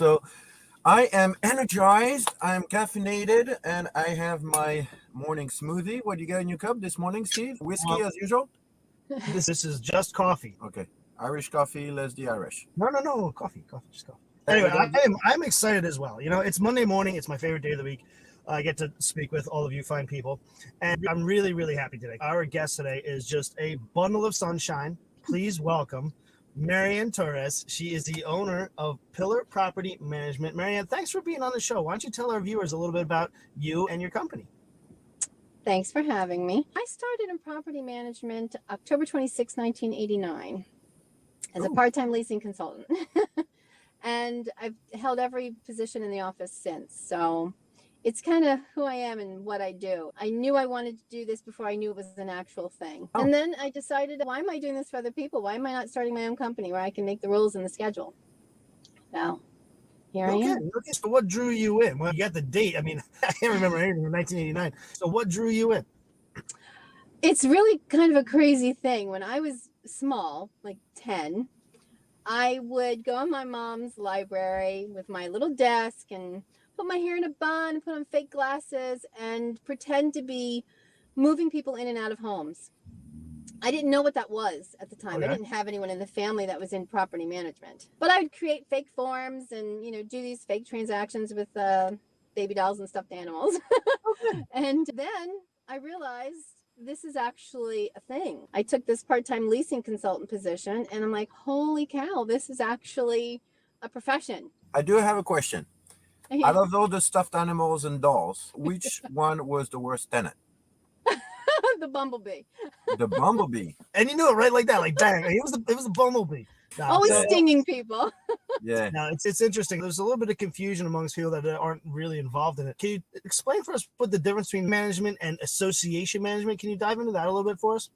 So I am energized, I'm caffeinated, and I have my morning smoothie. What do you got in your cup this morning, Steve? Whiskey as usual? This is just coffee. Okay. Irish coffee, let's the Irish. No, coffee, just coffee. Anyway, I'm excited as well. It's Monday morning. It's my favorite day of the week. I get to speak with all of you fine people, and I'm really, really happy today. Our guest today is just a bundle of sunshine. Please welcome MariAnne Torres. She is the owner of Pillar Property Management. MariAnne, thanks for being on the show. Why don't you tell our viewers a little bit about you and your company? Thanks for having me. I started in property management October 26, 1989 as a part-time leasing consultant. And I've held every position in the office since. So it's kind of who I am and what I do. I knew I wanted to do this before I knew it was an actual thing. And then I decided, why am I doing this for other people? Why am I not starting my own company where I can make the rules and the schedule? Well, here I am. Okay, so what drew you in? Well, you got the date. I mean, I can't remember anything in 1989. So what drew you in? It's really kind of a crazy thing. When I was small, like 10, I would go in my mom's library with my little desk and put my hair in a bun, put on fake glasses, and pretend to be moving people in and out of homes. I didn't know what that was at the time. Okay. I didn't have anyone in the family that was in property management. But I would create fake forms and, do these fake transactions with baby dolls and stuffed animals. Okay. And then I realized this is actually a thing. I took this part-time leasing consultant position, and I'm like, holy cow, this is actually a profession. I do have a question. Yeah. Out of all the stuffed animals and dolls, which one was the worst tenant? The bumblebee. The bumblebee. And you knew it right like that, like bang. It was the bumblebee. Always stinging people. Yeah. Now it's interesting. There's a little bit of confusion amongst people that aren't really involved in it. Can you explain for us what the difference between management and association management? Can you dive into that a little bit for us?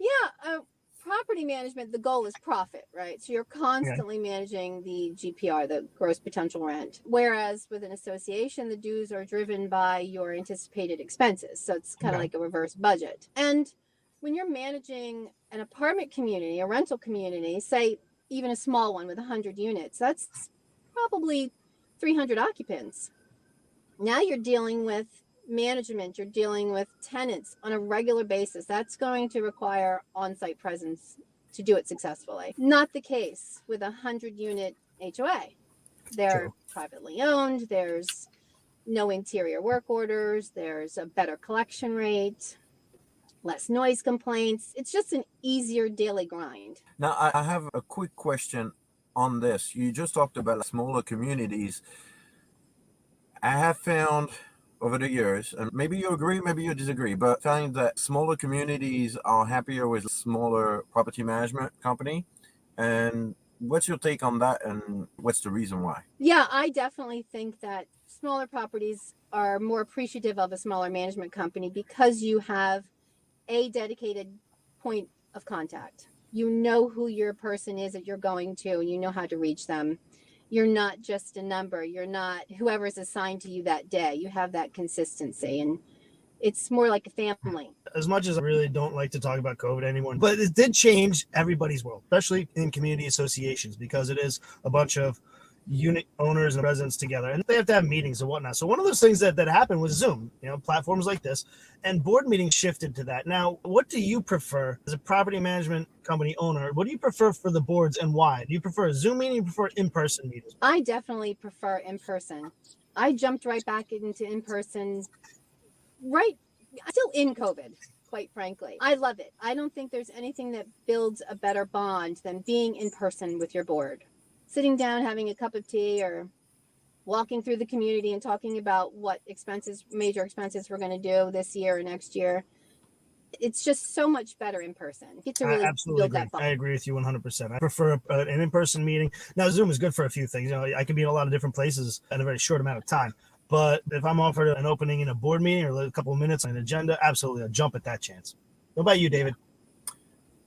Yeah. Property management, the goal is profit, right? So you're constantly managing the GPR, the gross potential rent. Whereas with an association, the dues are driven by your anticipated expenses. So it's kind of like a reverse budget. And when you're managing an apartment community, a rental community, say even a small one with 100 units, that's probably 300 occupants. Now you're dealing with management, you're dealing with tenants on a regular basis. That's going to require on-site presence to do it successfully. Not the case with a 100-unit HOA. They're privately owned. There's no interior work orders. There's a better collection rate, less noise complaints. It's just an easier daily grind. Now, I have a quick question on this. You just talked about smaller communities. I have found over the years, and maybe you agree, maybe you disagree, but I find that smaller communities are happier with a smaller property management company. And what's your take on that, and what's the reason why? Yeah, I definitely think that smaller properties are more appreciative of a smaller management company because you have a dedicated point of contact. You know who your person is that you're going to, and you know how to reach them. You're not just a number. You're not whoever is assigned to you that day. You have that consistency, and it's more like a family. As much as I really don't like to talk about COVID anymore, but it did change everybody's world, especially in community associations, because it is a bunch of unit owners and residents together, and they have to have meetings and whatnot. So one of those things that happened was Zoom, platforms like this, and board meetings shifted to that. Now, what do you prefer as a property management company owner? What do you prefer for the boards, and why? Do you prefer a Zoom meeting? Do you prefer in-person meetings? I definitely prefer in-person. I jumped right back into in-person, still in COVID, quite frankly. I love it. I don't think there's anything that builds a better bond than being in person with your board. Sitting down, having a cup of tea, or walking through the community and talking about what major expenses we're going to do this year or next year. It's just so much better in person. You get to really build that bond. I agree with you 100%. I prefer an in-person meeting. Now, Zoom is good for a few things. I can be in a lot of different places in a very short amount of time. But if I'm offered an opening in a board meeting or a couple of minutes on an agenda, absolutely, I'll jump at that chance. What about you, David?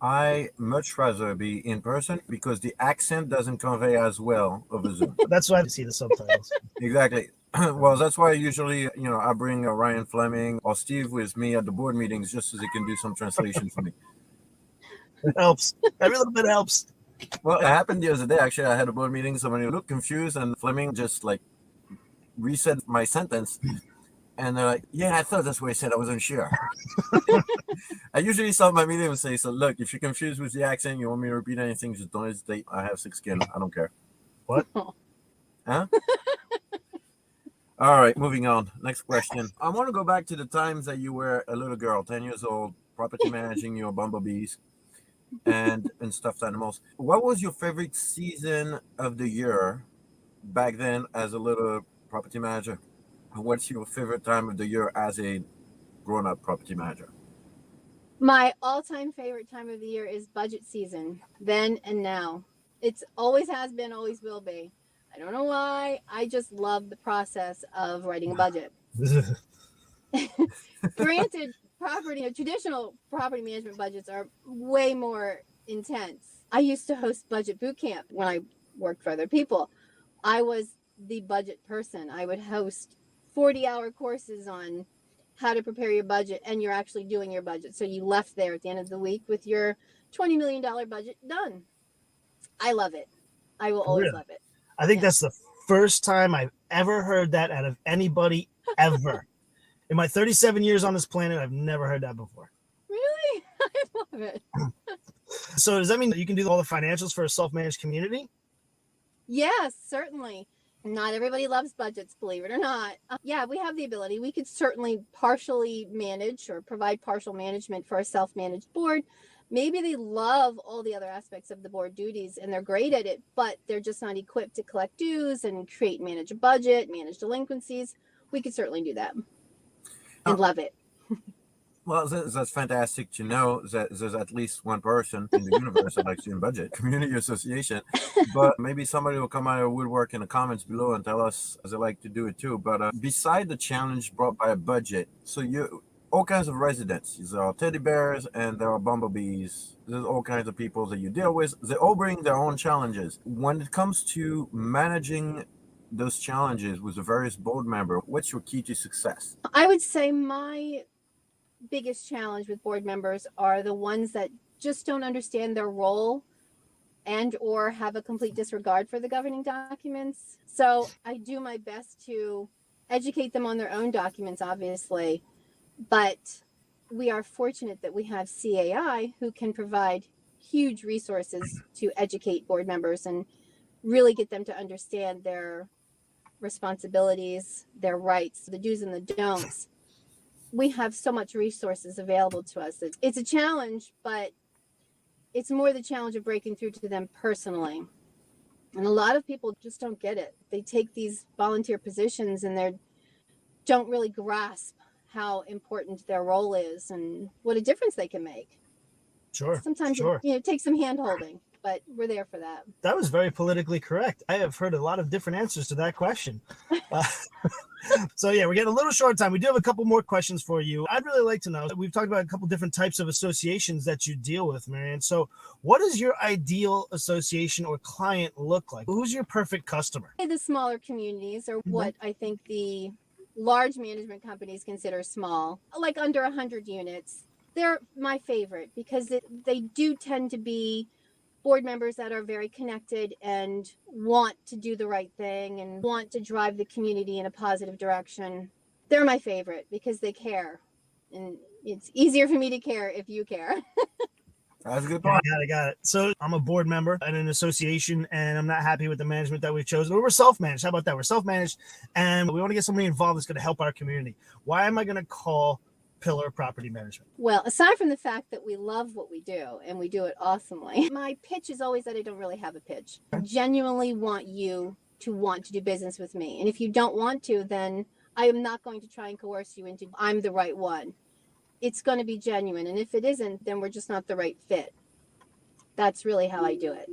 I much rather be in person because the accent doesn't convey as well over Zoom. That's why I see the subtitles. Exactly. Well, that's why usually, I bring Ryan Fleming or Steve with me at the board meetings just so they can do some translation for me. It helps. Every little bit helps. Well, it happened the other day. Actually, I had a board meeting. Somebody looked confused, and Fleming just like reset my sentence. And they're like, "Yeah, I thought that's what he said. I wasn't sure." I usually start my meeting and say, "So look, if you're confused with the accent, you want me to repeat anything, just don't hesitate. I have thick skin. I don't care." What? Huh? All right, moving on. Next question. I want to go back to the times that you were a little girl, 10 years old, property managing your bumblebees and stuffed animals. What was your favorite season of the year back then as a little property manager? And what's your favorite time of the year as a grown-up property manager? My all-time favorite time of the year is budget season, then and now. It's always has been, always will be. I don't know why. I just love the process of writing a budget. Granted, traditional property management budgets are way more intense. I used to host budget boot camp when I worked for other people. I was the budget person. I would host 40-hour courses on how to prepare your budget, and you're actually doing your budget. So you left there at the end of the week with your $20 million budget done. I love it. I will always love it. I think that's the first time I've ever heard that out of anybody ever. In my 37 years on this planet, I've never heard that before. Really? I love it. So does that mean that you can do all the financials for a self-managed community? Yes, certainly. Not everybody loves budgets, believe it or not. Yeah, we have the ability. We could certainly partially manage or provide partial management for a self-managed board. Maybe they love all the other aspects of the board duties and they're great at it, but they're just not equipped to collect dues and manage a budget, manage delinquencies. We could certainly do that and love it. Well, that's fantastic to know that there's at least one person in the universe that likes doing budget, community association. But maybe somebody will come out of woodwork in the comments below and tell us as they like to do it too. But beside the challenge brought by a budget, so all kinds of residents. There are teddy bears and there are bumblebees. There's all kinds of people that you deal with. They all bring their own challenges. When it comes to managing those challenges with the various board members, what's your key to success? I would say my biggest challenge with board members are the ones that just don't understand their role and or have a complete disregard for the governing documents. So I do my best to educate them on their own documents, obviously, but we are fortunate that we have CAI who can provide huge resources to educate board members and really get them to understand their responsibilities, their rights, the do's and the don'ts. We have so much resources available to us. It's a challenge, but it's more the challenge of breaking through to them personally. And a lot of people just don't get it. They take these volunteer positions and they don't really grasp how important their role is and what a difference they can make. Sure. Sometimes it takes some hand holding, but we're there for that. That was very politically correct. I have heard a lot of different answers to that question. So yeah, we're getting a little short time. We do have a couple more questions for you. I'd really like to know, we've talked about a couple different types of associations that you deal with, MariAnne. So what does your ideal association or client look like? Who's your perfect customer? The smaller communities are what I think the large management companies consider small, like under 100 units. They're my favorite because they do tend to be board members that are very connected and want to do the right thing and want to drive the community in a positive direction. They're my favorite because they care. And it's easier for me to care if you care. That's a good point. I got it. So I'm a board member in an association and I'm not happy with the management that we've chosen. We're self-managed. How about that? We're self-managed and we want to get somebody involved that's going to help our community. Why am I going to call Pillar Property Management? Well, aside from the fact that we love what we do and we do it awesomely, my pitch is always that I don't really have a pitch. I genuinely want you to want to do business with me. And if you don't want to, then I am not going to try and coerce you into I'm the right one. It's going to be genuine. And if it isn't, then we're just not the right fit. That's really how I do it.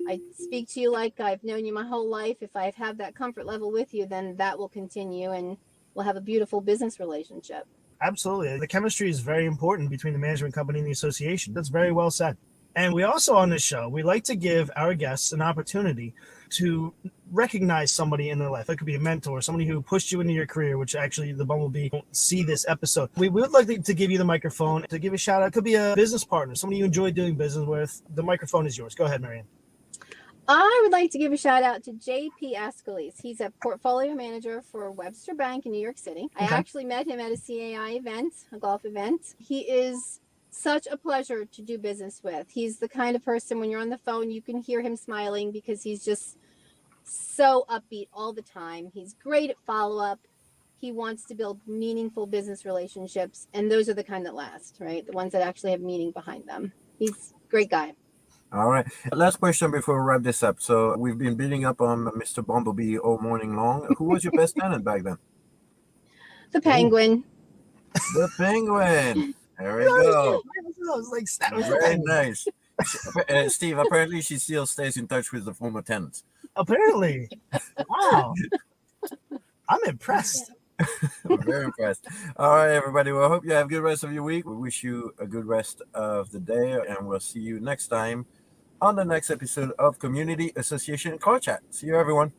I speak to you like I've known you my whole life. If I have that comfort level with you, then that will continue and we'll have a beautiful business relationship. Absolutely. The chemistry is very important between the management company and the association. That's very well said. And we also on this show, we like to give our guests an opportunity to recognize somebody in their life. It could be a mentor, somebody who pushed you into your career, which actually the Bumblebee won't see this episode. We would like to give you the microphone to give a shout out. It could be a business partner, somebody you enjoy doing business with. The microphone is yours. Go ahead, MariAnne. I would like to give a shout out to JP Ascalise. He's a portfolio manager for Webster Bank in New York City. I actually met him at a CAI event, a golf event. He is such a pleasure to do business with. He's the kind of person when you're on the phone, you can hear him smiling because he's just so upbeat all the time. He's great at follow-up. He wants to build meaningful business relationships, and those are the kind that last, right? The ones that actually have meaning behind them. He's a great guy. All right. Last question before we wrap this up. So we've been beating up on Mr. Bumblebee all morning long. Who was your best tenant back then? The penguin. The penguin. There we go. Very nice. Steve, apparently she still stays in touch with the former tenants. Apparently. Wow. I'm impressed. I'm very impressed. All right, everybody. Well, I hope you have a good rest of your week. We wish you a good rest of the day, and we'll see you next time on the next episode of Community Association Car Chat. See you, everyone.